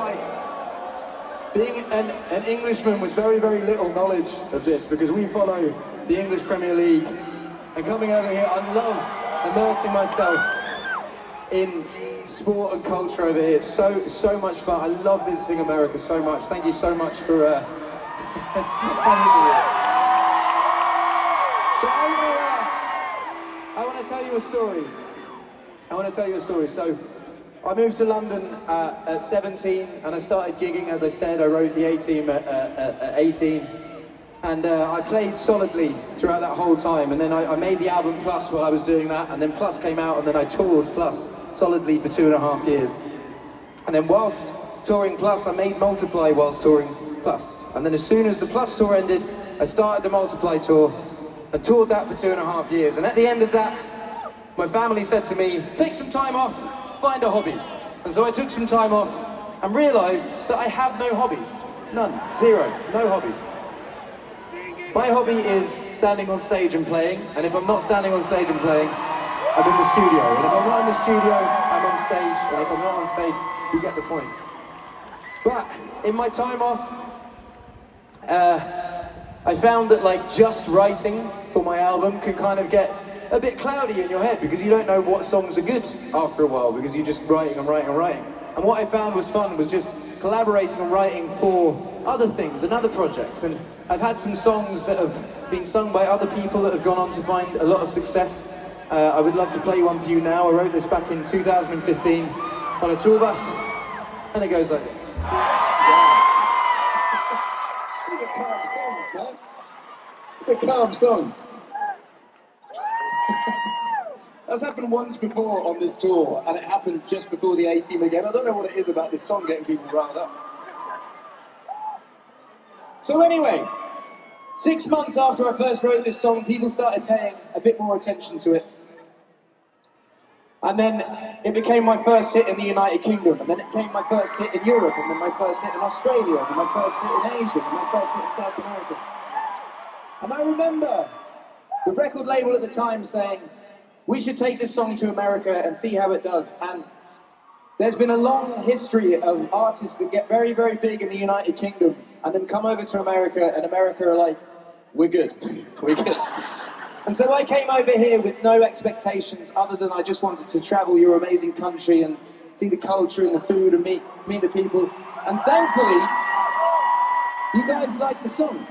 like being an Englishman with very, very little knowledge of this, because we follow the English Premier League, and coming over here, I love immersing myself in sport and culture over here. It's so much fun. I love visiting America so much. Thank you so much for having me here. So I want to tell you a story. So I moved to London at 17, and I started gigging. As I said, I wrote the A-Team at 18, and I played solidly throughout that whole time. And then I made the album Plus while I was doing that, and then Plus came out, and then I toured Plus solidly for 2.5 years. And then whilst touring Plus, I made Multiply whilst touring Plus. And then as soon as the Plus tour ended, I started the Multiply tour and toured that for 2.5 years. And at the end of that, my family said to me, take some time off, find a hobby. And so I took some time off and realized that I have no hobbies. None. Zero. No hobbies. My hobby is standing on stage and playing, and if I'm not standing on stage and playing, I'm in the studio. And if I'm not in the studio, I'm on stage, and if I'm not on stage, you get the point. But in my time off, I found that like just writing for my album can kind of get a bit cloudy in your head, because you don't know what songs are good after a while, because you're just writing and writing and writing. And what I found was fun was just collaborating and writing for other things and other projects. And I've had some songs that have been sung by other people that have gone on to find a lot of success. I would love to play one for you now. I wrote this back in 2015 on a tour bus, and it goes like this. These are calm songs, man. These are calm songs. That's happened once before on this tour, and it happened just before the A-Team again. I don't know what it is about this song getting people riled up. So anyway, 6 months after I first wrote this song, people started paying a bit more attention to it. And then it became my first hit in the United Kingdom, and then it became my first hit in Europe, and then my first hit in Australia, and then my first hit in Asia, and my first hit in South America. And I remember the record label at the time saying, we should take this song to America and see how it does. And there's been a long history of artists that get very, very big in the United Kingdom and then come over to America, and America are like, we're good, we're good. And so I came over here with no expectations other than I just wanted to travel your amazing country and see the culture and the food and meet the people. And thankfully, you guys liked the song.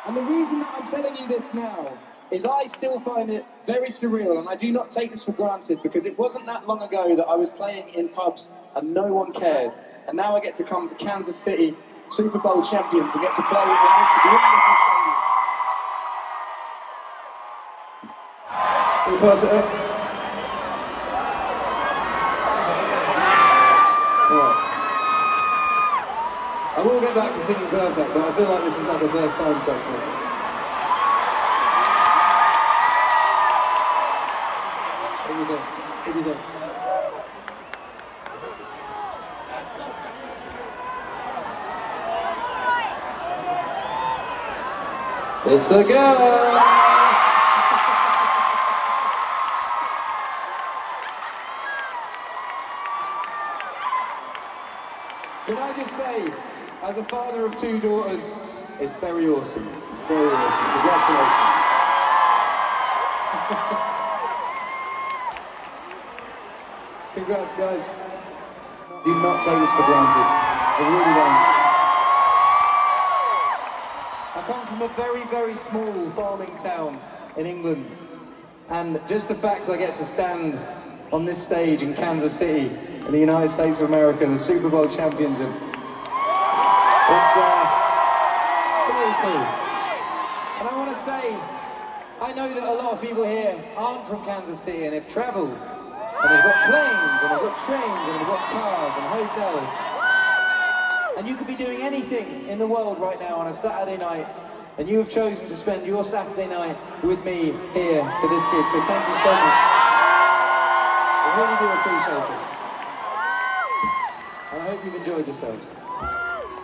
And the reason that I'm telling you this now is I still find it very surreal, and I do not take this for granted, because it wasn't that long ago that I was playing in pubs and no one cared. And now I get to come to Kansas City, Super Bowl champions, and get to play in this wonderful stadium. Can we pass it up? Right. I will get back to singing perfect, but I feel like this is like the first time so far. What do you think? What do you think? It's a girl! Can I just say, as a father of 2 daughters, it's very awesome. It's very awesome. Congratulations. Congrats, guys. Do not take this for granted. I really don't. I come from a very, very small farming town in England, and just the fact I get to stand on this stage in Kansas City in the United States of America, the Super Bowl champions of... It's very cool. And I want to say, I know that a lot of people here aren't from Kansas City and have travelled, and they've got planes, and they've got trains, and they've got cars and hotels. And you could be doing anything in the world right now on a Saturday night, and you have chosen to spend your Saturday night with me here for this gig, so thank you so much. I really do appreciate it. And I hope you've enjoyed yourselves.